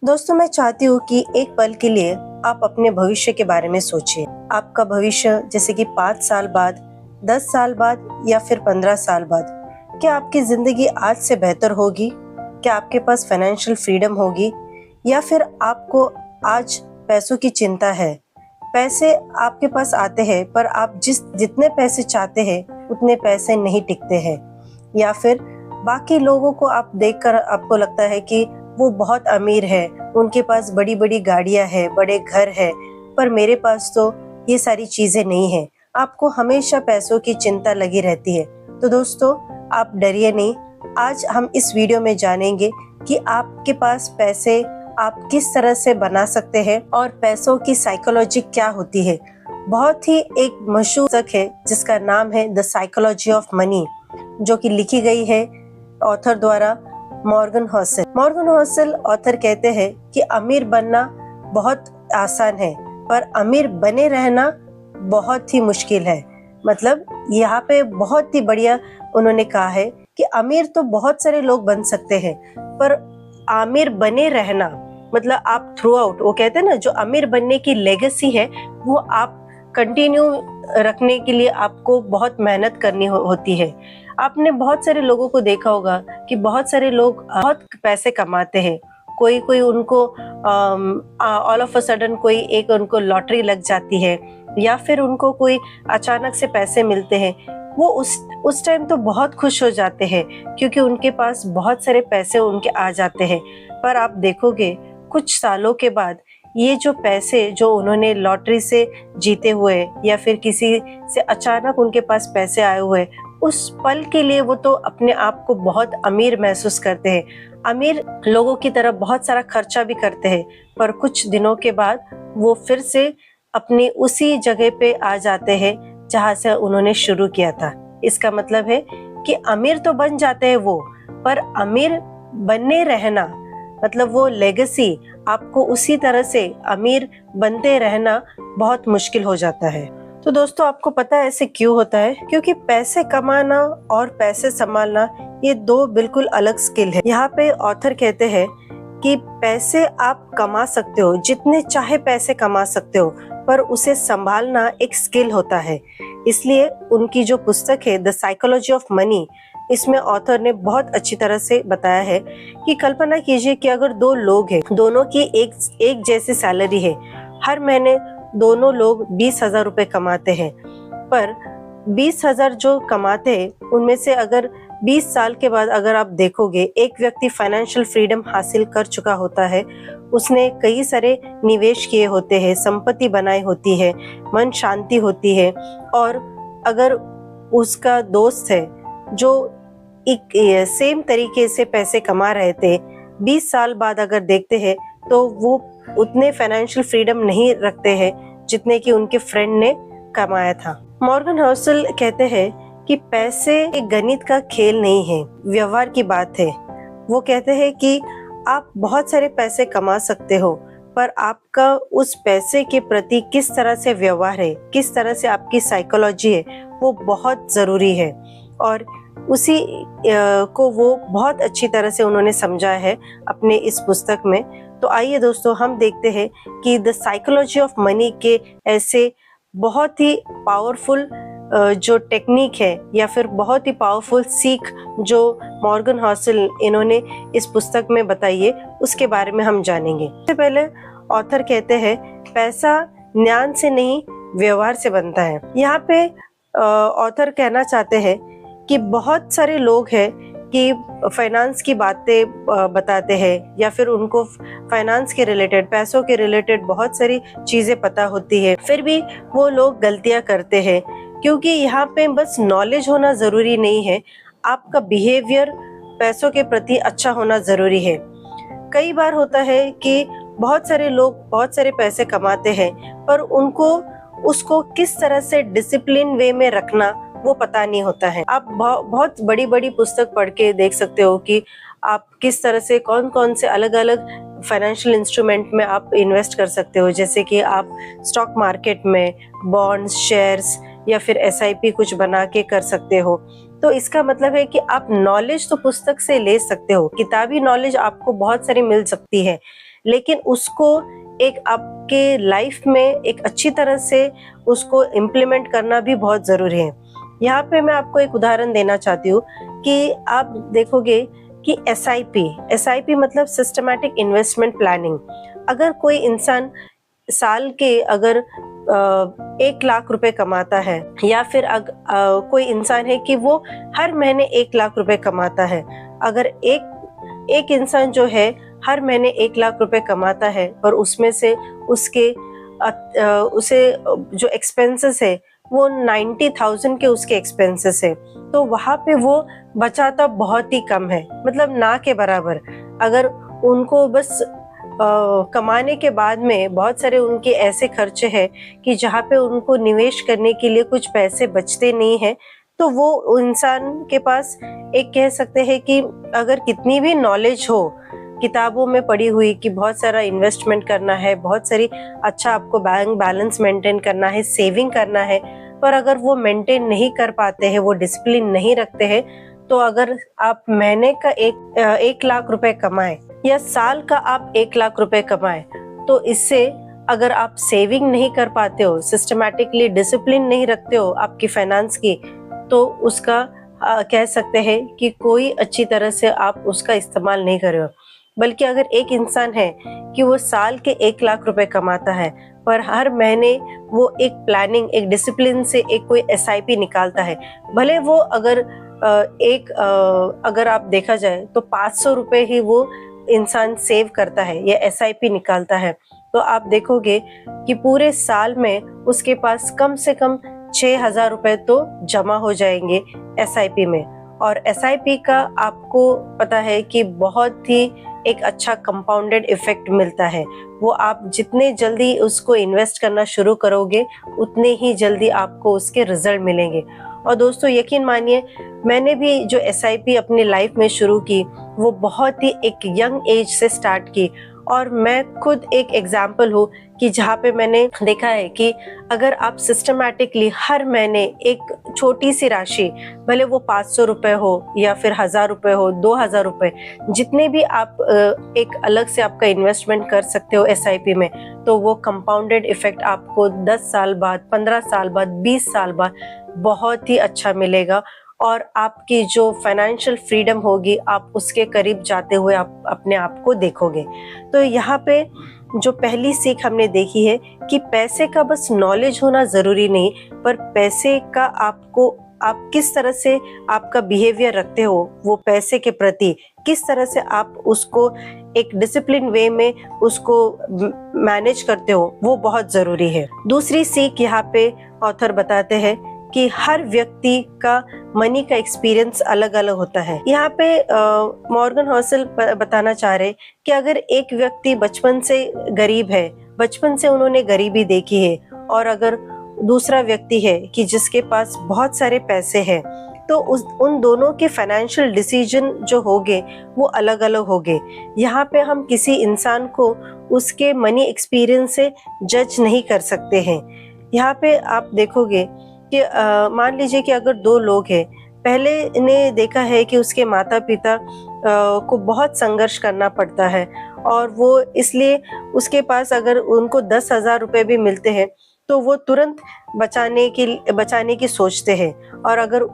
दोस्तों, मैं चाहती हूँ कि एक पल के लिए आप अपने भविष्य के बारे में सोचिए। आपका भविष्य जैसे कि 5 साल बाद, 10 साल बाद या फिर 15 साल बाद, क्या आपकी ज़िंदगी आज से बेहतर होगी? क्या आपके पास फाइनेंशियल फ्रीडम होगी? या फिर आपको आज पैसों की चिंता है? पैसे आपके पास आते हैं पर आप जितने पैसे चाहते हैं उतने पैसे नहीं टिकते हैं। या फिर बाकी लोगों को आप देखकर आपको लगता है कि वो बहुत अमीर है, उनके पास बड़ी बड़ी गाड़ियां हैं, बड़े घर है, पर मेरे पास तो ये सारी चीजें नहीं है। आपको हमेशा पैसों की चिंता लगी रहती है। तो दोस्तों, आप डरिए नहीं। आज हम इस वीडियो में जानेंगे कि आपके पास पैसे आप किस तरह से बना सकते हैं और पैसों की साइकोलॉजी क्या होती है। बहुत ही एक मशहूर पुस्तक है जिसका नाम है द साइकोलॉजी ऑफ मनी, जो कि लिखी गई है ऑथर द्वारा Morgan Housel. Morgan Housel author कहते हैं कि अमीर बनना बहुत आसान है पर अमीर बने रहना बहुत ही मुश्किल है। मतलब यहाँ पे बहुत ही बढ़िया उन्होंने कहा है कि अमीर तो बहुत सारे लोग बन सकते हैं पर अमीर बने रहना मतलब आप थ्रू आउट, वो कहते हैं ना, जो अमीर बनने की लेगेसी है वो आप कंटिन्यू रखने के लिए आपको बहुत मेहनत करनी होती है। आपने बहुत सारे लोगों को देखा होगा कि बहुत सारे लोग बहुत पैसे कमाते हैं। कोई उनको ऑल ऑफ अ सडन कोई एक उनको लॉटरी लग जाती है या फिर उनको कोई अचानक से पैसे मिलते हैं। वो उस टाइम तो बहुत खुश हो जाते हैं क्योंकि उनके पास बहुत सारे पैसे उनके आ जाते हैं। पर आप देखोगे कुछ सालों के बाद ये जो पैसे जो उन्होंने लॉटरी से जीते हुए या फिर किसी से अचानक उनके पास पैसे आए हुए, उस पल के लिए वो तो अपने आप को बहुत अमीर महसूस करते हैं। अमीर लोगों की तरह बहुत सारा खर्चा भी करते हैं पर कुछ दिनों के बाद वो फिर से अपनी उसी जगह पे आ जाते हैं जहां से उन्होंने शुरू किया था। इसका मतलब है कि अमीर तो बन जाते हैं वो, पर अमीर बनने रहना मतलब वो लेगेसी आपको उसी तरह से अमीर बनते रहना बहुत मुश्किल हो जाता है। तो दोस्तों, आपको पता है ऐसे क्यों होता है? क्योंकि पैसे कमाना और पैसे संभालना ये दो बिल्कुल अलग स्किल है। यहाँ पे ऑथर कहते हैं कि पैसे आप कमा सकते हो, जितने चाहे पैसे कमा सकते हो, पर उसे संभालना एक स्किल होता है। इसलिए उनकी जो पुस्तक है द साइकोलॉजी ऑफ मनी, इसमें ऑथर ने बहुत अच्छी तरह से बताया है कि कल्पना कीजिए कि अगर दो लोग हैं, दोनों की एक जैसी सैलरी है, हर महीने दोनों लोग 20,000 रुपए कमाते हैं, पर 20,000 जो कमाते हैं उनमें से अगर 20 साल के बाद अगर आप देखोगे, एक व्यक्ति फाइनेंशियल फ्रीडम हासिल कर चुका होता है, उसने कई सारे निवेश किए होते हैं, संपत्ति बनाई होती है, मन शांति होती है। और अगर उसका दोस्त है जो एक सेम तरीके से पैसे कमा रहे थे, 20 साल बाद अगर देखते हैं तो वो उतने फाइनेंशियल फ्रीडम नहीं रखते हैं जितने कि उनके फ्रेंड ने कमाया था। मॉर्गन होसल कहते हैं कि पैसे एक गणित का खेल नहीं है, व्यवहार की बात है। वो कहते हैं कि आप बहुत सारे पैसे कमा सकते हो पर आपका उस पैसे के प्रति किस तरह से व्यवहार है, किस तरह से आपकी साइकोलॉजी है, वो बहुत जरूरी है। और उसी को वो बहुत अच्छी तरह से उन्होंने समझा है अपने इस पुस्तक में। तो आइए दोस्तों, हम देखते हैं कि द साइकोलॉजी ऑफ मनी के ऐसे बहुत ही पावरफुल जो टेक्निक है या फिर बहुत ही पावरफुल सीख जो मॉर्गन होसल इन्होंने इस पुस्तक में बताई है, उसके बारे में हम जानेंगे। सबसे पहले ऑथर कहते हैं पैसा ज्ञान से नहीं व्यवहार से बनता है। यहाँ पे ऑथर कहना चाहते हैं कि बहुत सारे लोग हैं कि फाइनेंस की बातें बताते हैं या फिर उनको फाइनेंस के रिलेटेड, पैसों के रिलेटेड बहुत सारी चीजें पता होती है, फिर भी वो लोग गलतियां करते हैं। क्योंकि यहाँ पे बस नॉलेज होना जरूरी नहीं है, आपका बिहेवियर पैसों के प्रति अच्छा होना जरूरी है। कई बार होता है कि बहुत सारे लोग बहुत सारे पैसे कमाते हैं पर उनको उसको किस तरह से डिसिप्लिन वे में रखना वो पता नहीं होता है। आप बहुत बड़ी बड़ी पुस्तक पढ़ के देख सकते हो कि आप किस तरह से कौन कौन से अलग अलग फाइनेंशियल इंस्ट्रूमेंट में आप इन्वेस्ट कर सकते हो, जैसे कि आप स्टॉक मार्केट में बॉन्ड्स, शेयर्स या फिर SIP कुछ बना के कर सकते हो। तो इसका मतलब है कि आप नॉलेज तो पुस्तक से ले सकते हो, किताबी नॉलेज आपको बहुत सारी मिल सकती है, लेकिन उसको एक आपके लाइफ में एक अच्छी तरह से उसको इम्प्लीमेंट करना भी बहुत ज़रूरी है। यहाँ पे मैं आपको एक उदाहरण देना चाहती हूँ कि आप देखोगे कि एसआईपी मतलब सिस्टमैटिक इन्वेस्टमेंट प्लानिंग। अगर कोई इंसान साल के अगर 1 लाख रुपए कमाता है, या फिर कोई इंसान है कि वो हर महीने 1 लाख रुपए कमाता है, अगर एक इंसान जो है हर महीने 1 लाख रुपए कमाता है और उसमें से उसे जो एक्सपेंसेस है वो 90,000 के उसके एक्सपेंसेस है, तो वहाँ पे वो बचाता बहुत ही कम है, मतलब ना के बराबर। अगर उनको बस कमाने के बाद में बहुत सारे उनके ऐसे खर्चे हैं कि जहाँ पे उनको निवेश करने के लिए कुछ पैसे बचते नहीं हैं, तो वो इंसान के पास एक कह सकते हैं कि अगर कितनी भी नॉलेज हो किताबों में पढ़ी हुई कि बहुत सारा इन्वेस्टमेंट करना है, बहुत सारी अच्छा आपको बैंक बैलेंस मेंटेन करना है, सेविंग करना है, पर अगर वो मेंटेन नहीं कर पाते हैं, वो डिसिप्लिन नहीं रखते हैं, तो अगर आप महीने का 1 लाख रुपए कमाए या साल का आप 1 लाख रुपए कमाए, तो इससे अगर आप सेविंग नहीं कर पाते हो, सिस्टमैटिकली डिसिप्लिन नहीं रखते हो आपकी फाइनेंस की, तो उसका कह सकते हैं कि कोई अच्छी तरह से आप उसका इस्तेमाल नहीं कर रहे हो। बल्कि अगर एक इंसान है कि वो साल के 1 लाख रुपए कमाता है, पर हर महीने वो एक प्लानिंग, एक डिसिप्लिन से एक कोई एसआईपी निकालता है, भले वो अगर आप देखा जाए तो 500 रुपए ही वो इंसान सेव करता है या एसआईपी निकालता है, तो आप देखोगे कि पूरे साल में उसके पास कम से कम 6,000 रुपए तो जमा हो जाएंगे एसआईपी में। और एसआईपी का आपको पता है कि बहुत ही एक अच्छा कंपाउंडेड इफेक्ट मिलता है। वो आप जितने जल्दी उसको इन्वेस्ट करना शुरू करोगे, उतने ही जल्दी आपको उसके रिजल्ट मिलेंगे। और दोस्तों यकीन मानिए, मैंने भी जो एसआईपी अपनी लाइफ में शुरू की, वो बहुत ही एक यंग एज से स्टार्ट की, और मैं खुद एक एग्जाम्पल हूँ कि जहाँ पे मैंने देखा है कि अगर आप सिस्टमैटिकली हर महीने एक छोटी सी राशि, भले वो 500 रुपए हो या फिर 1,000 रुपए हो, 2,000 रुपए, जितने भी आप एक अलग से आपका इन्वेस्टमेंट कर सकते हो एसआईपी में, तो वो कंपाउंडेड इफेक्ट आपको 10 साल बाद, 15 साल बाद, 20 साल बाद बहुत ही अच्छा मिलेगा। और आपकी जो फाइनेंशियल फ्रीडम होगी, आप उसके करीब जाते हुए आप अपने आप को देखोगे। तो यहाँ पे जो पहली सीख हमने देखी है कि पैसे का बस नॉलेज होना जरूरी नहीं, पर पैसे का आप किस तरह से आपका बिहेवियर रखते हो, वो पैसे के प्रति किस तरह से आप उसको एक डिसिप्लिन वे में उसको मैनेज करते हो, वो बहुत जरूरी है। दूसरी सीख यहाँ पे ऑथर बताते हैं कि हर व्यक्ति का मनी का एक्सपीरियंस अलग अलग होता है। यहाँ पे मॉर्गन हॉसल बताना चाह रहे कि अगर एक व्यक्ति बचपन से गरीब है, बचपन से उन्होंने गरीबी देखी है, और अगर दूसरा व्यक्ति है कि जिसके पास बहुत सारे पैसे हैं, तो उन दोनों के फाइनेंशियल डिसीजन जो होंगे वो अलग अलग होंगे। यहाँ पे हम किसी इंसान को उसके मनी एक्सपीरियंस से जज नहीं कर सकते हैं। यहाँ पे आप देखोगे कि मान लीजिए कि अगर 2 लोग हैं, पहले ने देखा है कि उसके माता पिता को बहुत संघर्ष करना पड़ता है, और वो इसलिए उसके पास अगर उनको 10,000 रुपए भी मिलते हैं, तो वो तुरंत बचाने की सोचते हैं। और अगर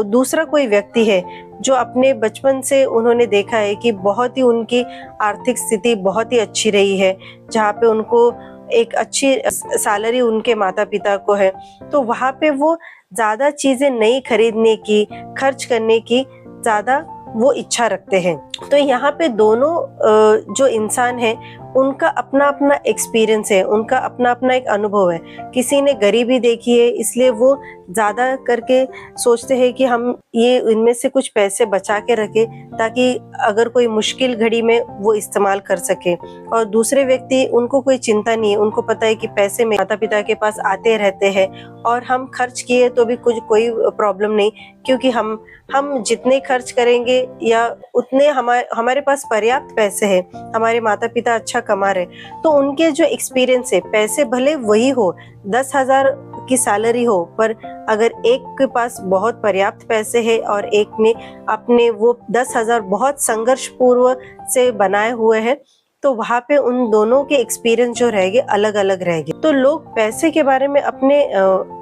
दूसरा कोई व्यक्ति है जो अपने बचपन से उन्होंने देखा है कि बहुत ही उनकी आर्थिक स्थिति बहुत ही अच्छी रही है, जहाँ पे उनको एक अच्छी सैलरी उनके माता पिता को है, तो वहाँ पे वो ज्यादा चीजें नहीं खरीदने की, खर्च करने की ज्यादा वो इच्छा रखते हैं। तो यहाँ पे दोनों जो इंसान है, उनका अपना अपना एक्सपीरियंस है, उनका अपना अपना एक अनुभव है। किसी ने गरीबी देखी है, इसलिए वो ज्यादा करके सोचते हैं कि हम ये इनमें से कुछ पैसे बचा के रखें, ताकि अगर कोई मुश्किल घड़ी में वो इस्तेमाल कर सके। और दूसरे व्यक्ति, उनको कोई चिंता नहीं है, उनको पता है कि पैसे में माता पिता के पास आते रहते हैं, और हम खर्च किए तो भी कोई प्रॉब्लम नहीं, क्योंकि हम जितने खर्च करेंगे या उतने हमारे पास पर्याप्त पैसे हैं, हमारे माता पिता अच्छा कमा रहे। तो उनके जो एक्सपीरियंस है, पैसे भले वही हो, 10,000 की सैलरी हो, पर अगर एक के पास बहुत पर्याप्त पैसे है और एक ने अपने वो 10,000 बहुत संघर्ष पूर्व से बनाए हुए हैं, तो वहाँ पे उन दोनों के एक्सपीरियंस जो रहेंगे अलग अलग रहेंगे। तो लोग पैसे के बारे में अपने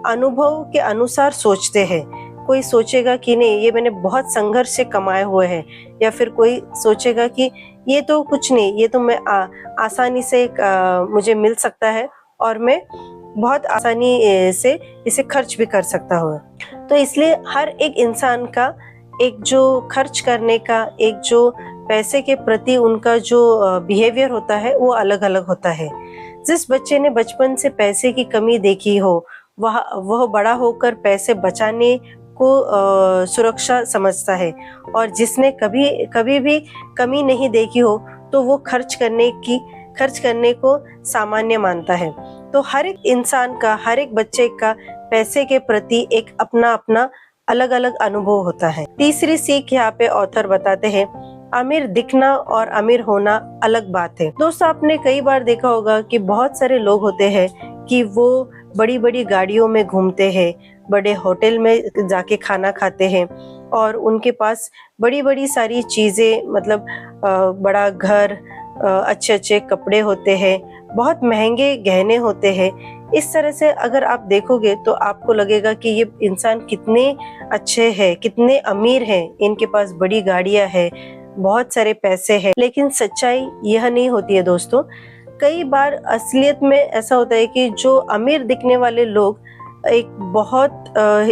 अनुभव के अनुसार सोचते हैं। कोई सोचेगा कि नहीं, ये मैंने बहुत संघर्ष से कमाए हुए हैं, या फिर कोई सोचेगा कि ये तो कुछ नहीं, ये तो मैं आसानी से मुझे मिल सकता है और मैं बहुत आसानी से इसे खर्च भी कर सकता हूँ। तो इसलिए हर एक इंसान का एक जो खर्च करने का, एक जो पैसे के प्रति उनका जो बिहेवियर होता है वो अलग अलग होता है। जिस बच्चे ने बचपन से पैसे की कमी देखी हो, वह बड़ा होकर पैसे बचाने को सुरक्षा समझता है, और जिसने कभी भी कमी नहीं देखी हो तो वो खर्च करने को सामान्य मानता है। तो हर एक इंसान का, हर एक बच्चे का पैसे के प्रति एक अपना अपना अलग अलग अनुभव होता है। तीसरी सीख यहाँ पे ऑथर बताते हैं, अमीर दिखना और अमीर होना अलग बात है। दोस्तों, आपने कई बार देखा होगा कि बहुत सारे लोग होते हैं कि वो बड़ी बड़ी गाड़ियों में घूमते हैं, बड़े होटल में जाके खाना खाते हैं, और उनके पास बड़ी बड़ी सारी चीजें, मतलब बड़ा घर, अच्छे अच्छे कपड़े होते हैं, बहुत महंगे गहने होते हैं। इस तरह से अगर आप देखोगे तो आपको लगेगा कि ये इंसान कितने अच्छे हैं, कितने अमीर हैं, इनके पास बड़ी गाड़ियां हैं, बहुत सारे पैसे हैं। लेकिन सच्चाई यह नहीं होती है दोस्तों। कई बार असलियत में ऐसा होता है कि जो अमीर दिखने वाले लोग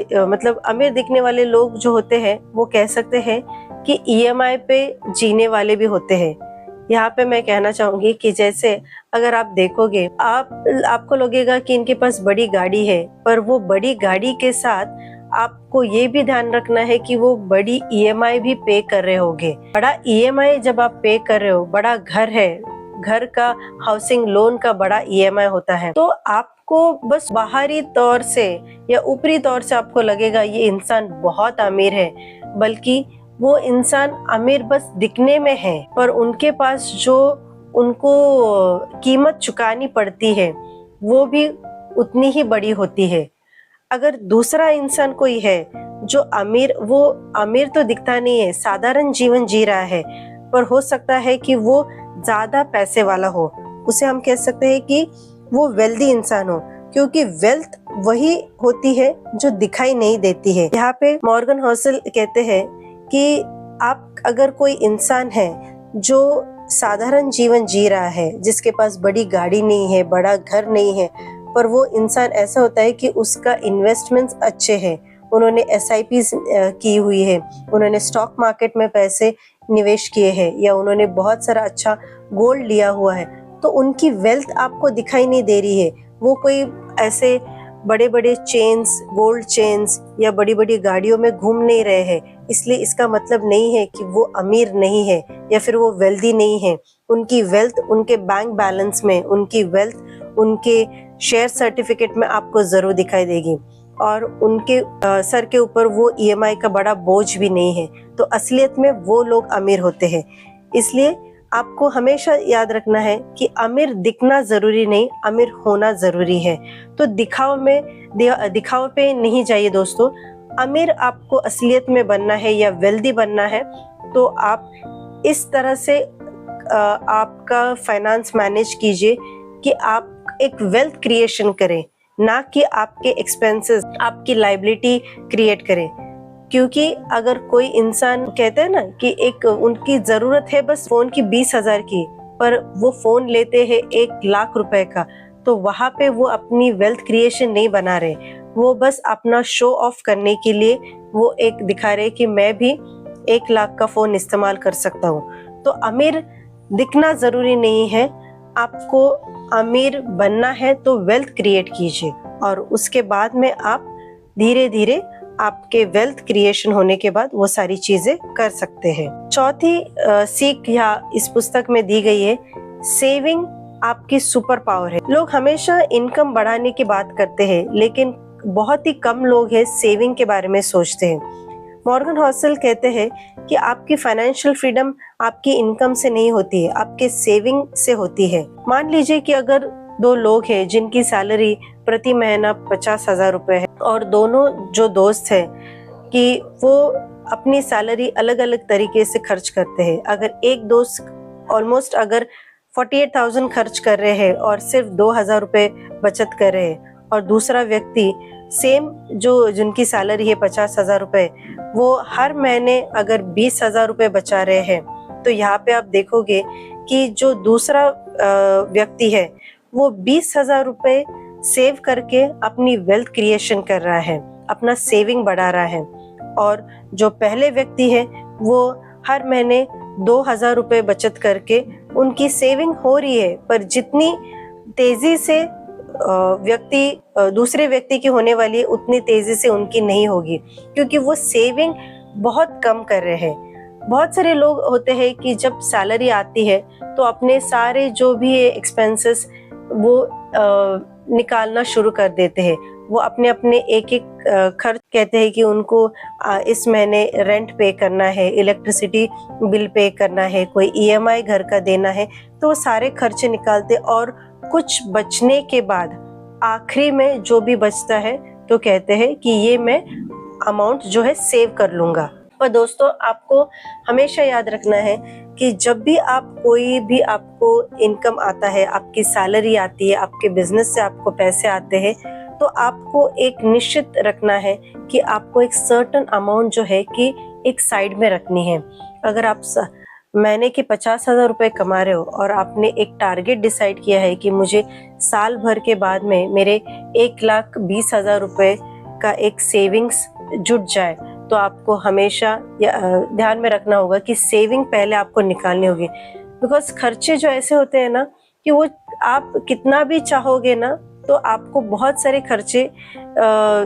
मतलब अमीर दिखने वाले लोग जो होते हैं, वो कह सकते हैं कि ईएमआई पे जीने वाले भी होते हैं। यहाँ पे मैं कहना चाहूंगी कि जैसे अगर आप देखोगे, आपको लगेगा कि इनके पास बड़ी गाड़ी है, पर वो बड़ी गाड़ी के साथ आपको ये भी ध्यान रखना है कि वो बड़ी ईएमआई भी पे कर रहे होगे। बड़ा ईएमआई जब आप पे कर रहे हो, बड़ा घर है, घर का हाउसिंग लोन का बड़ा ईएमआई होता है, तो आपको बस बाहरी तौर से या ऊपरी तौर से आपको लगेगा ये इंसान बहुत अमीर है, बल्कि वो इंसान अमीर बस दिखने में है, पर उनके पास जो उनको कीमत चुकानी पड़ती है वो भी उतनी ही बड़ी होती है। अगर दूसरा इंसान कोई है जो वो अमीर तो दिखता नहीं है, साधारण जीवन जी रहा है, पर हो सकता है कि वो ज्यादा पैसे वाला हो, उसे हम कह सकते हैं कि वो वेल्दी इंसान हो, क्योंकि वेल्थ वही होती है जो दिखाई नहीं देती है। यहाँ पे मॉर्गन हॉसल कहते हैं कि आप अगर कोई इंसान है जो साधारण जीवन जी रहा है, जिसके पास बड़ी गाड़ी नहीं है, बड़ा घर नहीं है, पर वो इंसान ऐसा होता है कि उसका इन्वेस्टमेंट्स अच्छे हैं, उन्होंने SIPs की हुई है, उन्होंने स्टॉक मार्केट में पैसे निवेश किए हैं, या उन्होंने बहुत सारा अच्छा गोल्ड लिया हुआ है, तो उनकी वेल्थ आपको दिखाई नहीं दे रही है। वो कोई ऐसे बड़े बड़े चेन्स, गोल्ड चेन्स या बड़ी बड़ी गाड़ियों में घूम नहीं रहे हैं, इसलिए इसका मतलब नहीं है कि वो अमीर नहीं है या फिर वो वेल्दी नहीं है। उनकी वेल्थ उनके बैंक बैलेंस में, उनकी वेल्थ उनके शेयर सर्टिफिकेट में आपको जरूर दिखाई देगी, और उनके सर के ऊपर वो EMI का बड़ा बोझ भी नहीं है। तो असलियत में वो लोग अमीर होते हैं। इसलिए आपको हमेशा याद रखना है कि अमीर दिखना जरूरी नहीं, अमीर होना जरूरी है। तो दिखाव पे नहीं जाइए दोस्तों। अमीर आपको असलियत में बनना है या वेल्दी बनना है, तो आप इस तरह से आपका फाइनेंस मैनेज कीजिए कि आप एक वेल्थ क्रिएशन करें, ना कि आपके एक्सपेंसेस, आपकी लायबिलिटी क्रिएट करें। क्योंकि अगर कोई इंसान कहते हैं ना कि एक उनकी जरूरत है बस फोन की 20,000 की, पर वो फोन लेते हैं 1 लाख रुपए का, तो वहां पे वो अपनी वेल्थ क्रिएशन नहीं बना रहे, वो बस अपना शो ऑफ करने के लिए वो एक दिखा रहे कि मैं भी 1 लाख का फोन इस्तेमाल कर सकता हूँ। तो अमीर दिखना जरूरी नहीं है। आपको अमीर बनना है तो वेल्थ क्रिएट कीजिए, और उसके बाद में आप धीरे धीरे आपके वेल्थ क्रिएशन होने के बाद वो सारी चीजें कर सकते हैं। चौथी सीख यहाँ इस पुस्तक में दी गई है, सेविंग आपकी सुपर पावर है। लोग हमेशा इनकम बढ़ाने की बात करते हैं, लेकिन बहुत ही कम लोग हैं सेविंग के बारे में सोचते हैं। मॉर्गन हॉसल कहते हैं कि आपकी फाइनेंशियल फ्रीडम आपकी इनकम से नहीं होती है, आपके सेविंग से होती है। मान लीजिए कि अगर 2 लोग हैं जिनकी सैलरी प्रति महीना 50,000 रुपए है, और दोनों जो दोस्त हैं कि वो अपनी सैलरी अलग अलग तरीके से खर्च करते हैं। अगर एक दोस्त ऑलमोस्ट अगर 48,000 खर्च कर रहे हैं और सिर्फ 2,000 रुपये बचत कर रहे हैं, और दूसरा व्यक्ति सेम जो जिनकी सैलरी है 50,000 रुपये, वो हर महीने अगर 20,000 रुपये बचा रहे हैं, तो यहाँ पे आप देखोगे कि जो दूसरा व्यक्ति है वो 20,000 रुपये सेव करके अपनी वेल्थ क्रिएशन कर रहा है, अपना सेविंग बढ़ा रहा है। और जो पहले व्यक्ति है वो हर महीने 2,000 रुपये बचत करके उनकी सेविंग हो रही है, पर जितनी तेजी से दूसरे व्यक्ति की होने वाली है उतनी तेजी से उनकी नहीं होगी, क्योंकि वो सेविंग बहुत कम कर रहे हैं। बहुत सारे लोग होते हैं कि जब सैलरी आती है तो अपने सारे जो भी एक्सपेंसेस वो निकालना शुरू कर देते हैं। वो अपने अपने एक एक खर्च कहते हैं कि उनको इस महीने रेंट पे करना है, इलेक्ट्रिसिटी बिल पे करना है, कोई ईएमआई घर का देना है, तो वो सारे खर्चे निकालते और कुछ बचने के बाद आखिरी में जो भी बचता है तो कहते हैं कि ये मैं अमाउंट जो है सेव कर लूंगा। पर दोस्तों, आपको हमेशा याद रखना है कि जब भी आप कोई भी आपको इनकम आता है, आपकी सैलरी आती है, आपके बिजनेस से आपको पैसे आते हैं, तो आपको एक निश्चित रखना है कि आपको एक सर्टेन अमाउंट जो है कि एक साइड में रखनी है। अगर आप महीने के 50,000 रुपये कमा रहे हो और आपने एक टारगेट डिसाइड किया है कि मुझे साल भर के बाद में मेरे 1,20,000 रुपये का एक सेविंग्स जुट जाए, तो आपको हमेशा ध्यान में रखना होगा कि सेविंग पहले आपको निकालनी होगी। बिकॉज खर्चे जो ऐसे होते हैं ना कि वो आप कितना भी चाहोगे ना, तो आपको बहुत सारे खर्चे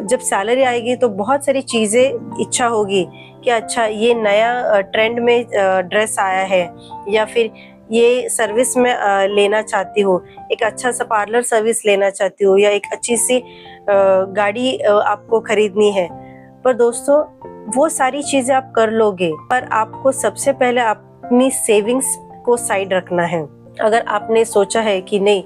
जब सैलरी आएगी तो बहुत सारी चीज़ें इच्छा होगी कि अच्छा ये नया ट्रेंड में ड्रेस आया है, या फिर ये सर्विस में लेना चाहती हो, एक अच्छा सा पार्लर सर्विस लेना चाहती हो, या एक अच्छी सी गाड़ी आपको खरीदनी है। पर दोस्तों, वो सारी चीजें आप कर लोगे, पर आपको सबसे पहले अपनी सेविंग्स को साइड रखना है। अगर आपने सोचा है कि नहीं,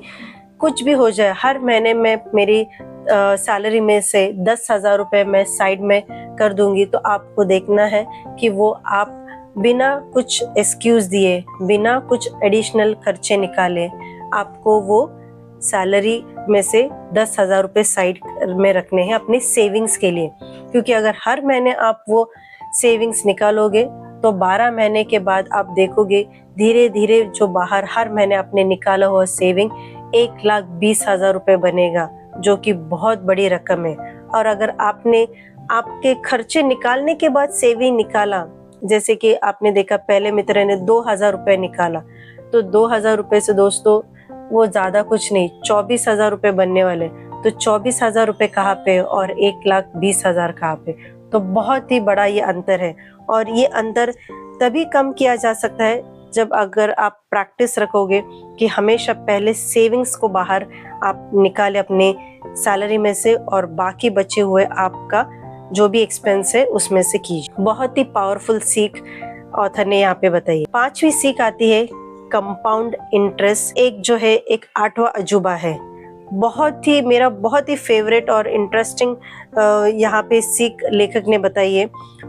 कुछ भी हो जाए, हर महीने में मेरी सैलरी में से 10,000 रुपये मैं साइड में कर दूंगी, तो आपको देखना है कि वो आप बिना कुछ एक्सक्यूज दिए, बिना कुछ एडिशनल खर्चे निकाले, आपको वो सैलरी में से 10,000 रुपये साइड में रखने हैं अपनी सेविंग्स के लिए। क्योंकि अगर हर महीने आप वो सेविंग्स निकालोगे तो 12 महीने के बाद आप देखोगे धीरे धीरे जो बाहर हर महीने आपने निकाला हुआ सेविंग 1,20,000 रुपये बनेगा, जो कि बहुत बड़ी रकम है। और अगर आपने आपके खर्चे निकालने के बाद सेविंग निकाला, जैसे कि आपने देखा पहले मित्र ने 2,000 रुपये निकाला, तो 2,000 रुपये से दोस्तों वो ज्यादा कुछ नहीं, 24,000 रुपये बनने वाले। तो 24,000 रुपये कहाँ पे और 1,20,000 कहाँ पे? तो बहुत ही बड़ा ये अंतर है। और ये अंतर तभी कम किया जा सकता है जब अगर आप प्रैक्टिस रखोगे कि हमेशा पहले सेविंग्स को बाहर आप निकाले अपने सैलरी में से, और बाकी बचे हुए आपका जो भी एक्सपेंस है उसमें से कीजिए। बहुत ही पावरफुल सीख ऑथर ने यहाँ पे बताई। 5वीं सीख आती है कंपाउंड इंटरेस्ट। एक जो है एक 8वां अजूबा है, मेरा बहुत ही फेवरेट और इंटरेस्टिंग यहाँ पे सीख लेखक ने बताई है।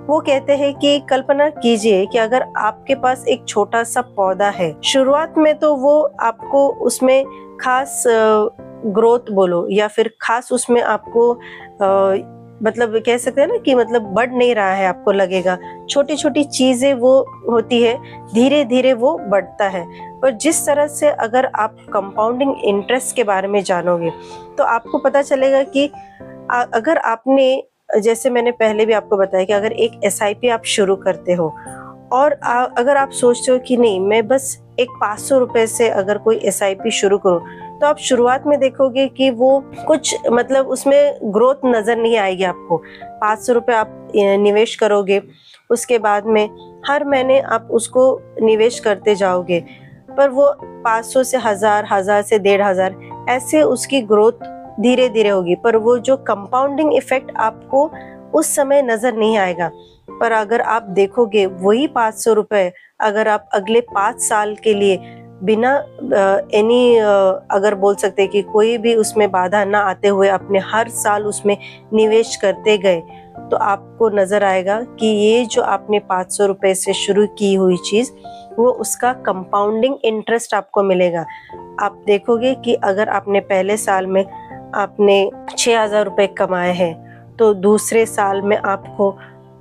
वो कहते हैं कि कल्पना कीजिए कि अगर आपके पास एक छोटा सा पौधा है, शुरुआत में तो वो आपको उसमें खास ग्रोथ बोलो या फिर खास उसमें आपको मतलब कह सकते हैं ना कि मतलब बढ़ नहीं रहा है, आपको लगेगा छोटी छोटी चीजें वो होती है, धीरे धीरे वो बढ़ता है। पर जिस तरह से अगर आप कंपाउंडिंग इंटरेस्ट के बारे में जानोगे तो आपको पता चलेगा कि अगर आपने, जैसे मैंने पहले भी आपको बताया कि अगर एक SIP आप शुरू करते हो और अगर आप सोचते हो कि नहीं मैं बस एक 500 रुपए से अगर कोई SIP शुरू करूं, तो आप शुरुआत में देखोगे कि वो कुछ मतलब उसमें ग्रोथ नजर नहीं आएगी आपको। 500 रुपये आप निवेश करोगे, उसके बाद में हर महीने आप उसको निवेश करते जाओगे, पर वो 500 से 1000, 1000 से 1,500 ऐसे उसकी ग्रोथ धीरे धीरे होगी। पर वो जो कंपाउंडिंग इफेक्ट आपको उस समय नजर नहीं आएगा। पर अगर आप देखोगे वही 500 रुपये अगर आप अगले 5 साल के लिए बिना अगर बोल सकते हैं कि कोई भी उसमें बाधा ना आते हुए अपने हर साल उसमें निवेश करते गए, तो आपको नजर आएगा कि ये जो आपने 500 रुपये से शुरू की हुई चीज वो उसका कंपाउंडिंग इंटरेस्ट आपको मिलेगा। आप देखोगे कि अगर आपने पहले साल में आपने 6,000 रुपये कमाए हैं, तो दूसरे साल में आपको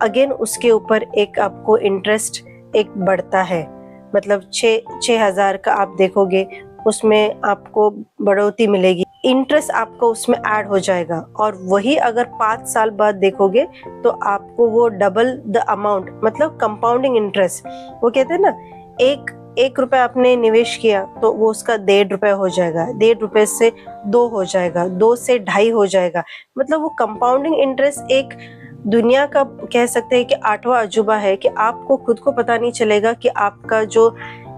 अगेन उसके ऊपर एक आपको इंटरेस्ट एक बढ़ता है। मतलब 6,000 का आप देखोगे उसमें आपको बढ़ोतरी मिलेगी, इंटरेस्ट आपको उसमें ऐड हो जाएगा। और वही अगर 5 साल बाद देखोगे तो आपको वो डबल द अमाउंट, मतलब कंपाउंडिंग इंटरेस्ट। वो कहते हैं ना, एक रुपए आपने निवेश किया तो वो उसका 1.5 रुपए हो जाएगा, 1.5 रुपए से 2 हो जाएगा, 2 से 2.5 हो जाएगा। मतलब वो कंपाउंडिंग इंटरेस्ट एक दुनिया का कह सकते हैं कि 8वां अजूबा है कि आपको खुद को पता नहीं चलेगा कि आपका जो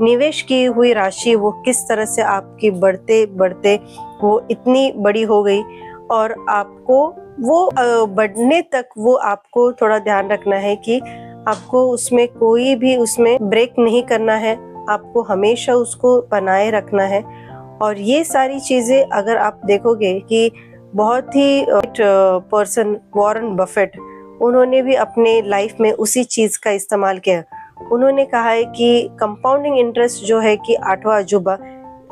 निवेश की हुई राशि वो किस तरह से आपकी बढ़ते बढ़ते वो इतनी बड़ी हो गई। और आपको वो बढ़ने तक वो आपको थोड़ा ध्यान रखना है कि आपको उसमें कोई भी उसमें ब्रेक नहीं करना है, आपको हमेशा उसको बनाए रखना है। और ये सारी चीजें अगर आप देखोगे कि बहुत ही पर्सन वॉरेन बफेट, उन्होंने भी अपने लाइफ में उसी चीज का इस्तेमाल किया। उन्होंने कहा है कि कंपाउंडिंग इंटरेस्ट जो है कि 8वां अजूबा,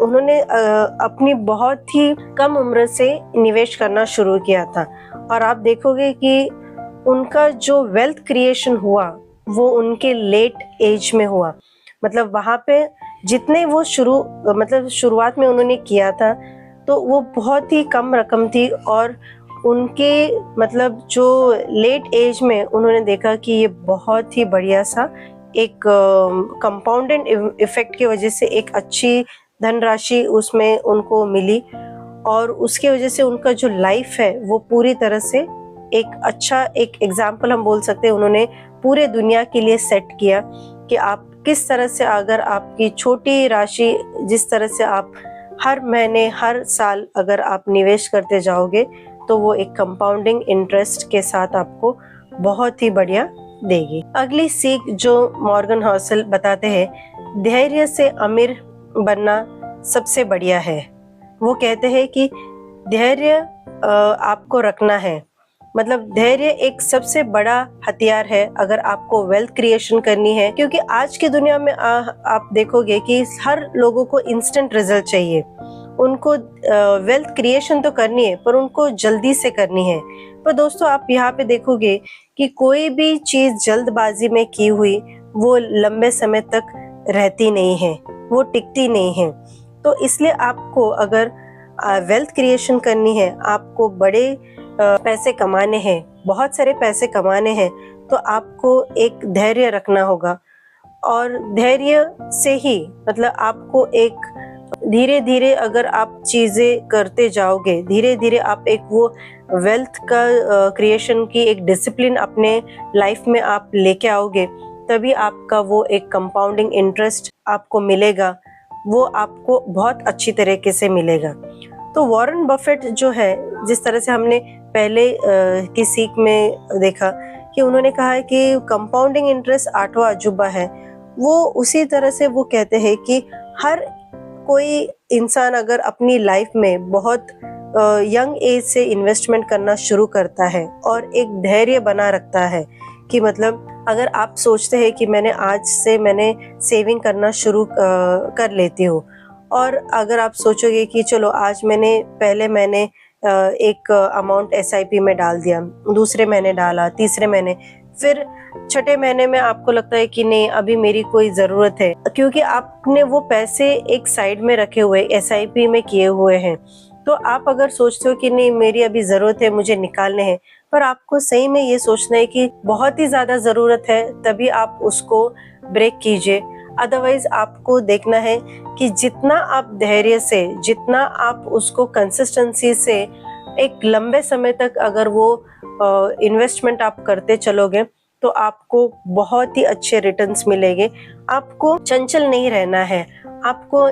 उन्होंने अपनी बहुत ही कम उम्र से निवेश करना शुरू किया था। और आप देखोगे कि उनका जो वेल्थ क्रिएशन हुआ वो उनके लेट एज में हुआ। मतलब वहाँ पे जितने वो शुरुआत में उन्होंने किया था तो वो बहुत ही कम रकम थी। और उनके मतलब जो लेट एज में उन्होंने देखा कि ये बहुत ही बढ़िया सा एक कंपाउंडेड इफेक्ट की वजह से एक अच्छी धनराशि उसमें उनको मिली। और उसके वजह से उनका जो लाइफ है वो पूरी तरह से एक अच्छा एक एग्जाम्पल हम बोल सकते हैं, उन्होंने पूरे दुनिया के लिए सेट किया कि आप किस तरह से अगर आपकी छोटी राशि जिस तरह से आप हर महीने हर साल अगर आप निवेश करते जाओगे तो वो एक कंपाउंडिंग इंटरेस्ट के साथ आपको बहुत ही बढ़िया देगी। अगली सीख जो मॉर्गन हॉसल बताते हैं, धैर्य से अमीर बनना सबसे बढ़िया है। वो कहते हैं कि धैर्य आपको रखना है। मतलब धैर्य एक सबसे बड़ा हथियार है अगर आपको वेल्थ क्रिएशन करनी है। क्योंकि आज की दुनिया में आप देखोगे कि हर लोगों को इंस्टेंट रिजल्ट चाहिए। उनको वेल्थ क्रिएशन तो करनी है पर उनको जल्दी से करनी है। पर दोस्तों आप यहाँ पे देखोगे कि कोई भी चीज जल्दबाजी में की हुई वो लंबे समय तक रहती नहीं है, वो टिकती नहीं है। तो इसलिए आपको अगर वेल्थ क्रिएशन करनी है, आपको बड़े पैसे कमाने हैं, बहुत सारे पैसे कमाने हैं, तो आपको एक धैर्य रखना होगा। और धैर्य से ही मतलब आपको एक धीरे धीरे अगर आप चीजें करते जाओगे, धीरे धीरे आप एक वो वेल्थ का क्रिएशन की एक डिसिप्लिन अपने लाइफ में आप लेके आओगे, तभी आपका वो एक कंपाउंडिंग इंटरेस्ट आपको मिलेगा, वो आपको बहुत अच्छी तरीके से मिलेगा। तो वॉरेन बफेट जो है, जिस तरह से हमने पहले की सीख में देखा कि उन्होंने कहा है कि कंपाउंडिंग इंटरेस्ट 8वां अजूबा है, वो उसी तरह से वो कहते हैं कि हर कोई इंसान अगर अपनी लाइफ में बहुत यंग एज से इन्वेस्टमेंट करना शुरू करता है और एक धैर्य बना रखता है कि मतलब अगर आप सोचते हैं कि आज से मैंने सेविंग करना शुरू कर लेती हूँ, और अगर आप सोचोगे कि चलो आज पहले मैंने एक अमाउंट SIP में डाल दिया, दूसरे महीने डाला, तीसरे महीने, फिर छठे महीने में आपको लगता है कि नहीं अभी मेरी कोई जरूरत है, क्योंकि आपने वो पैसे एक साइड में रखे हुए SIP में किए हुए हैं। तो आप अगर सोचते हो कि नहीं मेरी अभी जरूरत है, मुझे निकालने हैं, पर आपको सही में ये सोचना है कि बहुत ही ज्यादा जरूरत है, तभी आप उसको ब्रेक कीजिए। अदरवाइज आपको देखना है कि जितना आप धैर्य से, जितना आप उसको कंसिस्टेंसी से एक लंबे समय तक अगर वो इन्वेस्टमेंट आप करते चलोगे तो आपको बहुत ही अच्छे रिटर्न्स मिलेंगे। आपको चंचल नहीं रहना है, आपको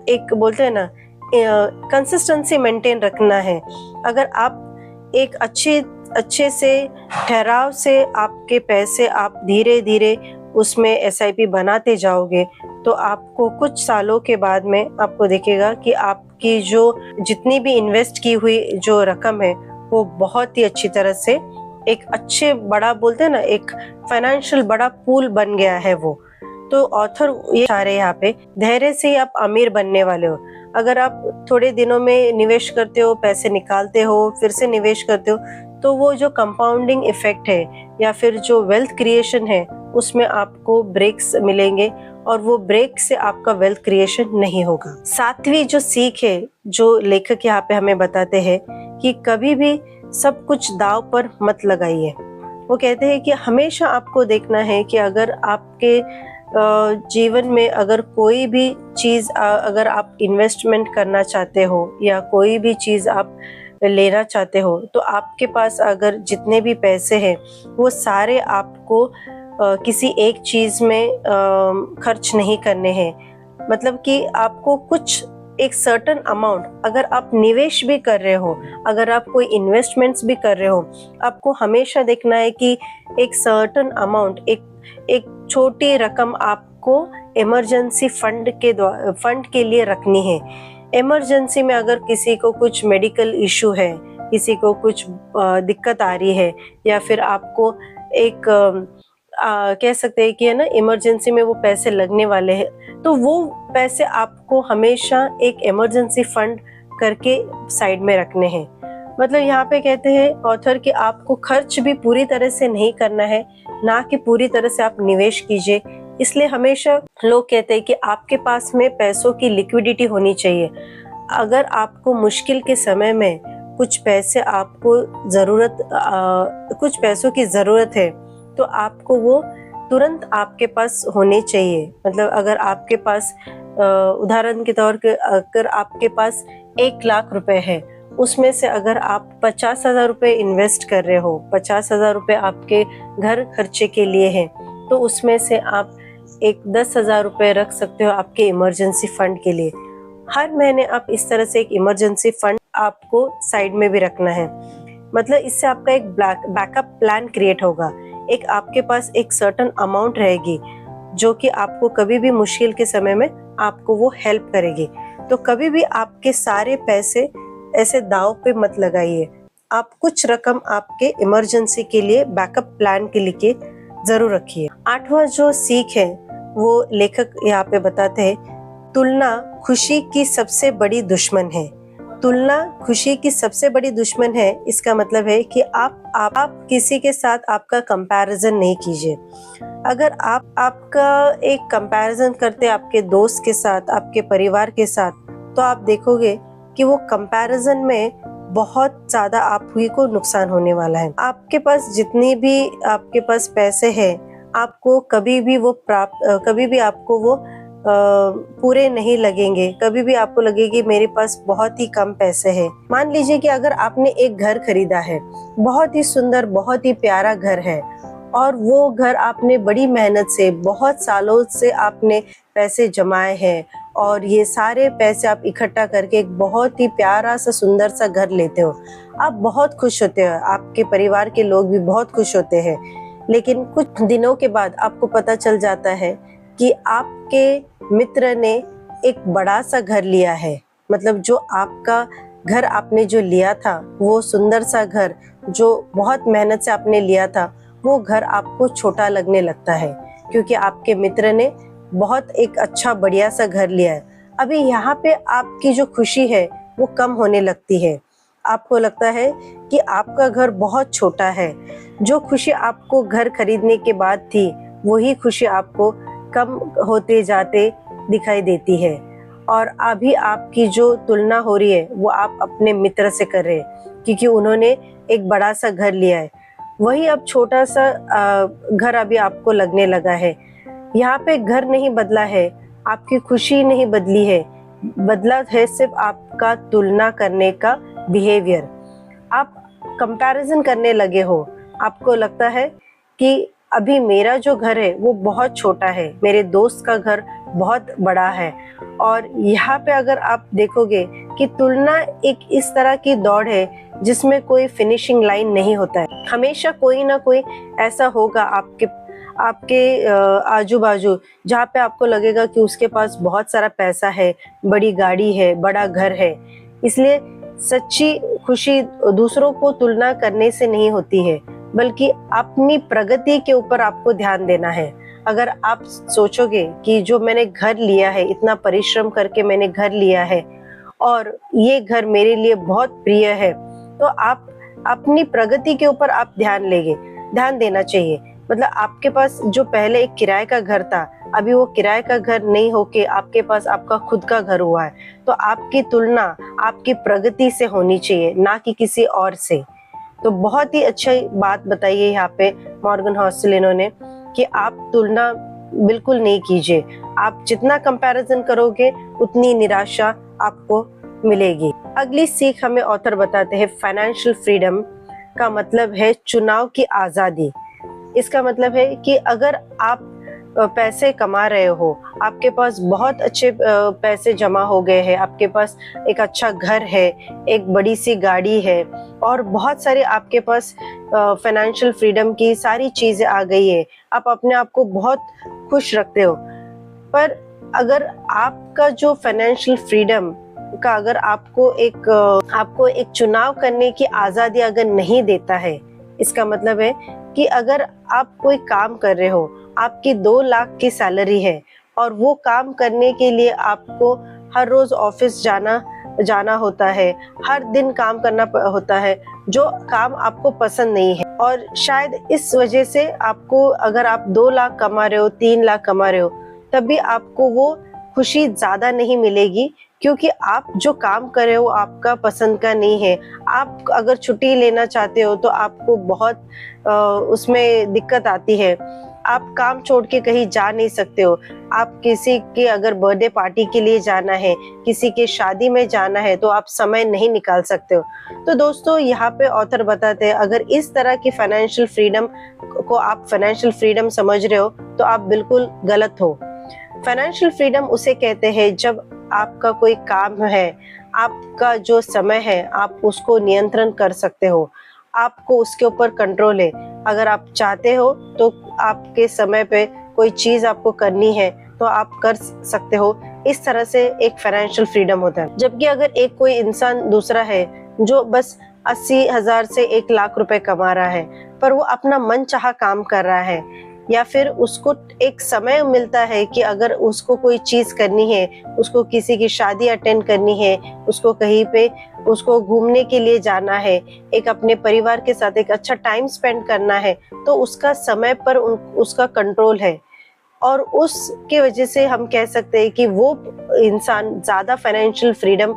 एक बोलते हैं ना कंसिस्टेंसी मेंटेन रखना है। अगर आप एक अच्छे से ठहराव से आपके पैसे आप धीरे धीरे उसमें SIP बनाते जाओगे तो आपको कुछ सालों के बाद में आपको दिखेगा कि आपकी जो जितनी भी इन्वेस्ट की हुई जो रकम है वो बहुत ही अच्छी तरह से एक अच्छे बड़ा बोलते हैं ना एक फाइनेंशियल बड़ा पूल बन गया है वो। तो ऑथर ये चाह रहे हैं यहाँ पे, धैर्य से ही आप अमीर बनने वाले हो। अगर आप थोड़े दिनों में निवेश करते हो, पैसे निकालते हो, फिर से निवेश करते हो, तो वो जो कंपाउंडिंग इफेक्ट है या फिर जो वेल्थ क्रिएशन है उसमें आपको ब्रेक्स मिलेंगे और वो ब्रेक से आपका वेल्थ क्रिएशन नहीं होगा। सातवीं जो सीख है जो लेखक यहाँ पे हमें बताते हैं कि कभी भी सब कुछ दांव पर मत लगाइए। वो कहते हैं कि हमेशा आपको देखना है कि अगर आपके जीवन में अगर कोई भी चीज अगर आप इन्वेस्टमेंट करना चाहते हो या कोई भी चीज आप लेना चाहते हो, तो आपके पास अगर जितने भी पैसे हैं वो सारे आपको किसी एक चीज में खर्च नहीं करने हैं। मतलब कि आपको कुछ एक सर्टेन अमाउंट, अगर आप निवेश भी कर रहे हो, अगर आप कोई इन्वेस्टमेंट्स भी कर रहे हो, आपको हमेशा देखना है कि एक सर्टेन अमाउंट, एक छोटी रकम आपको इमरजेंसी फंड के लिए रखनी है। इमरजेंसी में अगर किसी को कुछ मेडिकल इशू है, किसी को कुछ दिक्कत आ रही है, या फिर आपको एक कह सकते हैं कि है ना, इमरजेंसी में वो पैसे लगने वाले हैं, तो वो पैसे आपको हमेशा एक इमरजेंसी फंड करके साइड में रखने हैं। मतलब यहाँ पे कहते हैं ऑथर कि आपको खर्च भी पूरी तरह से नहीं करना है, ना कि पूरी तरह से आप निवेश कीजिए। इसलिए हमेशा लोग कहते हैं कि आपके पास में पैसों की लिक्विडिटी होनी चाहिए। अगर आपको मुश्किल के समय में कुछ पैसों की जरूरत है, तो आपको वो तुरंत आपके पास होने चाहिए। मतलब अगर आपके पास उदाहरण के तौर पे अगर आपके पास 1 लाख रुपए है, उसमें से अगर आप 50,000 रुपए इन्वेस्ट कर रहे हो, 50,000 रुपए आपके घर खर्चे के लिए हैं, तो उसमें से आप एक 10,000 रुपए रख सकते हो आपके इमरजेंसी फंड के लिए। हर महीने आप इस तरह से एक इमरजेंसी फंड आपको साइड में भी रखना है। मतलब इससे आपका एक बैकअप प्लान क्रिएट होगा। एक आपके पास एक सर्टेन अमाउंट रहेगी जो कि आपको कभी भी मुश्किल के समय में आपको वो हेल्प करेगी। तो कभी भी आपके सारे पैसे ऐसे दांव पे मत लगाइए। आप कुछ रकम आपके इमरजेंसी के लिए, बैकअप प्लान के लिए जरूर रखिए। 8वां जो सीख है वो लेखक यहाँ पे बताते हैं, तुलना खुशी की सबसे बड़ी दुश्मन है। तुलना खुशी की सबसे बड़ी दुश्मन है। इसका मतलब है कि आप किसी के साथ आपका कंपैरिजन नहीं कीजिए। अगर आपका एक कंपैरिजन करते आपके दोस्त के साथ, आपके परिवार के साथ, तो आप देखोगे कि वो कंपैरिजन में बहुत ज्यादा आप ही को नुकसान होने वाला है। आपके पास जितनी भी आपके पास पैसे हैं, आपको कभी भी आपको वो पूरे नहीं लगेंगे। कभी भी आपको लगेगी मेरे पास बहुत ही कम पैसे हैं। मान लीजिए कि अगर आपने एक घर खरीदा है, बहुत ही सुंदर, बहुत ही प्यारा घर है, और वो घर आपने बड़ी मेहनत से, बहुत सालों से आपने पैसे जमाए हैं, और ये सारे पैसे आप इकट्ठा करके एक बहुत ही प्यारा सा सुंदर सा घर लेते हो। आप बहुत खुश होते हो, आपके परिवार के लोग भी बहुत खुश होते हैं। लेकिन कुछ दिनों के बाद आपको पता चल जाता है कि आपके मित्र ने एक बड़ा सा घर लिया है। मतलब जो आपका घर आपने जो लिया था, वो सुंदर सा घर जो बहुत मेहनत से आपने लिया था, वो घर आपको छोटा लगने लगता है, क्योंकि आपके मित्र ने बहुत एक अच्छा बढ़िया सा घर लिया है। अभी यहाँ पे आपकी जो खुशी है वो कम होने लगती है। आपको लगता है कि आपका घर बहुत छोटा है। जो खुशी आपको घर खरीदने के बाद थी, वही खुशी आपको कम होते जाते दिखाई देती है। और अभी आपकी जो तुलना हो रही है वो आप अपने मित्र से कर रहे हैं, क्योंकि उन्होंने एक बड़ा सा घर लिया है। वही अब छोटा सा घर अभी आपको लगने लगा है। यहाँ पे घर नहीं बदला है, आपकी खुशी नहीं बदली है, बदला है सिर्फ आपका तुलना करने का बिहेवियर। आप कंपैरिजन करने लगे हो। आपको लगता है कि अभी मेरा जो घर है वो बहुत छोटा है, मेरे दोस्त का घर बहुत बड़ा है। और यहाँ पे अगर आप देखोगे कि तुलना एक इस तरह की दौड़ है जिसमें कोई फिनिशिंग लाइन नहीं होता है। हमेशा कोई ना कोई ऐसा होगा आपके आजू बाजू, जहाँ पे आपको लगेगा कि उसके पास बहुत सारा पैसा है, बड़ी गाड़ी है, बड़ा घर है। इसलिए सच्ची खुशी दूसरों को तुलना करने से नहीं होती है, बल्कि अपनी प्रगति के ऊपर आपको ध्यान देना है। अगर आप सोचोगे कि जो मैंने घर लिया है, इतना परिश्रम करके मैंने घर लिया है और ये घर मेरे लिए बहुत प्रिय है, तो आप अपनी प्रगति के ऊपर आप ध्यान देना चाहिए। मतलब आपके पास जो पहले एक किराए का घर था, अभी वो किराए का घर नहीं होके आपके पास आपका खुद का घर हुआ है, तो आपकी तुलना आपकी प्रगति से होनी चाहिए, ना कि किसी और से। तो बहुत ही अच्छी बात बताई है यहाँ पे मॉर्गन हॉसल इन्होंने कि आप तुलना बिल्कुल नहीं कीजिए। आप जितना कंपैरिजन करोगे उतनी निराशा आपको मिलेगी। अगली सीख हमें ऑथर बताते हैं, फाइनेंशियल फ्रीडम का मतलब है चुनाव की आजादी। इसका मतलब है कि अगर आप पैसे कमा रहे हो, आपके पास बहुत अच्छे पैसे जमा हो गए हैं, आपके पास एक अच्छा घर है, एक बड़ी सी गाड़ी है और बहुत सारे आपके पास फाइनेंशियल फ्रीडम की सारी चीजें आ गई है, आप अपने आप को बहुत खुश रखते हो। पर अगर आपका जो फाइनेंशियल फ्रीडम का अगर आपको एक चुनाव करने की आजादी अगर नहीं देता है, इसका मतलब है कि अगर आप कोई काम कर रहे हो, आपकी 2 लाख की सैलरी है और वो काम करने के लिए आपको हर रोज ऑफिस जाना होता है, हर दिन काम करना होता है, जो काम आपको पसंद नहीं है और शायद इस वजह से आपको, अगर आप 2 लाख कमा रहे हो, 3 लाख कमा रहे हो, तब भी आपको वो खुशी ज्यादा नहीं मिलेगी, क्योंकि आप जो काम कर रहे हो आपका पसंद का नहीं है। आप अगर छुट्टी लेना चाहते हो तो आपको बहुत उसमें दिक्कत आती है, आप काम छोड़ के कहीं जा नहीं सकते हो। आप किसी के अगर बर्थडे पार्टी के लिए जाना है, किसी के शादी में जाना है, तो आप समय नहीं निकाल सकते हो। तो दोस्तों, यहाँ पे ऑथर बताते हैं, अगर इस तरह की फाइनेंशियल फ्रीडम को आप फाइनेंशियल फ्रीडम समझ रहे हो तो आप बिल्कुल गलत हो। फाइनेंशियल फ्रीडम उसे कहते हैं जब आपका कोई काम है, आपका जो समय है, आप उसको नियंत्रण कर सकते हो, आपको उसके ऊपर कंट्रोल है। अगर आप चाहते हो तो आपके समय पे कोई चीज आपको करनी है तो आप कर सकते हो। इस तरह से एक फाइनेंशियल फ्रीडम होता है। जबकि अगर एक कोई इंसान दूसरा है जो बस 80,000 से 1 लाख रुपए कमा रहा है, पर वो अपना मनचाहा काम कर रहा है, या फिर उसको एक समय मिलता है कि अगर उसको कोई चीज करनी है, उसको किसी की शादी अटेंड करनी है, उसको कहीं पे उसको घूमने के लिए जाना है, एक अपने परिवार के साथ एक अच्छा टाइम स्पेंड करना है, तो उसका समय पर उसका कंट्रोल है और उसके वजह से हम कह सकते हैं कि वो इंसान ज्यादा फाइनेंशियल फ्रीडम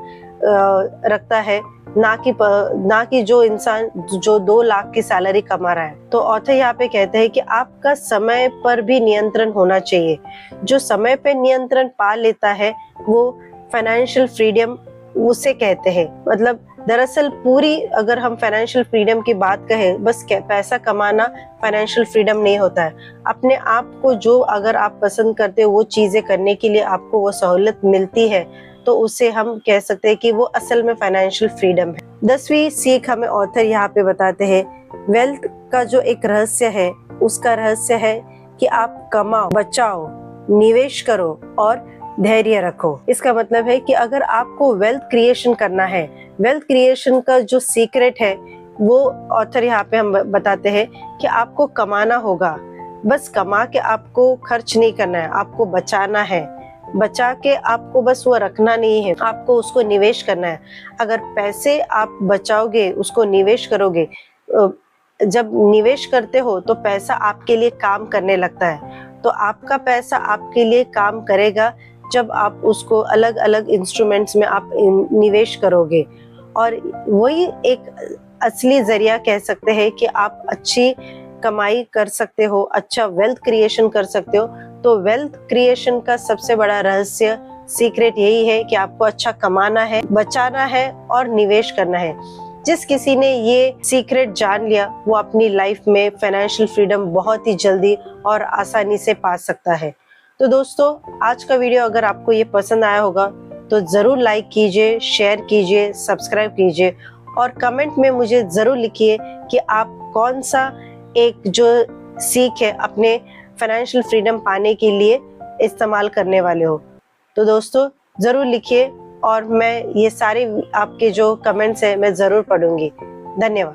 रखता है, ना कि जो इंसान जो 2 लाख की सैलरी कमा रहा है। तो ऑथर यहाँ पे कहते हैं कि आपका समय पर भी नियंत्रण होना चाहिए। जो समय पे नियंत्रण पा लेता है वो फाइनेंशियल फ्रीडम उसे कहते हैं। मतलब दरअसल पूरी अगर हम फाइनेंशियल फ्रीडम की बात कहें, बस पैसा कमाना फाइनेंशियल फ्रीडम नहीं होता है। अपने आप को जो अगर आप पसंद करते हो वो चीजें करने के लिए आपको वो सहूलियत मिलती है, तो उसे हम कह सकते हैं कि वो असल में फाइनेंशियल फ्रीडम है। 10वीं सीख हमें ऑथर यहाँ पे बताते हैं, वेल्थ का जो एक रहस्य है, उसका रहस्य है कि आप कमाओ, बचाओ, निवेश करो और धैर्य रखो। इसका मतलब है कि अगर आपको वेल्थ क्रिएशन करना है, वेल्थ क्रिएशन का जो सीक्रेट है वो ऑथर यहाँ पे हम बताते हैं कि आपको कमाना होगा। बस कमा के आपको खर्च नहीं करना है, आपको बचाना है, बचा के आपको बस वो रखना नहीं है, आपको उसको निवेश करना है। अगर पैसे आप बचाओगे, उसको निवेश करोगे, जब निवेश करते हो तो पैसा आपके लिए काम करने लगता है। तो आपका पैसा आपके लिए काम करेगा जब आप उसको अलग अलग इंस्ट्रूमेंट्स में आप निवेश करोगे, और वही एक असली जरिया कह सकते हैं कि आप अच्छी कमाई कर सकते हो, अच्छा वेल्थ क्रिएशन कर सकते हो। तो वेल्थ क्रिएशन का सबसे बड़ा रहस्य, सीक्रेट यही है कि आपको अच्छा कमाना है, बचाना है और निवेश करना है। जिस किसी ने ये सीक्रेट जान लिया वो अपनी लाइफ में फाइनेंशियल फ्रीडम बहुत ही जल्दी और आसानी से पा सकता है। तो दोस्तों, आज का वीडियो अगर आपको ये पसंद आया होगा तो जरूर लाइक कीजिए, शेयर कीजिए, सब्सक्राइब कीजिए और कमेंट में मुझे जरूर लिखिए कि आप कौन सा एक जो सीख है अपने फाइनेंशियल फ्रीडम पाने के लिए इस्तेमाल करने वाले हो। तो दोस्तों जरूर लिखिए और मैं ये सारे आपके जो कमेंट्स हैं मैं जरूर पढ़ूंगी। धन्यवाद।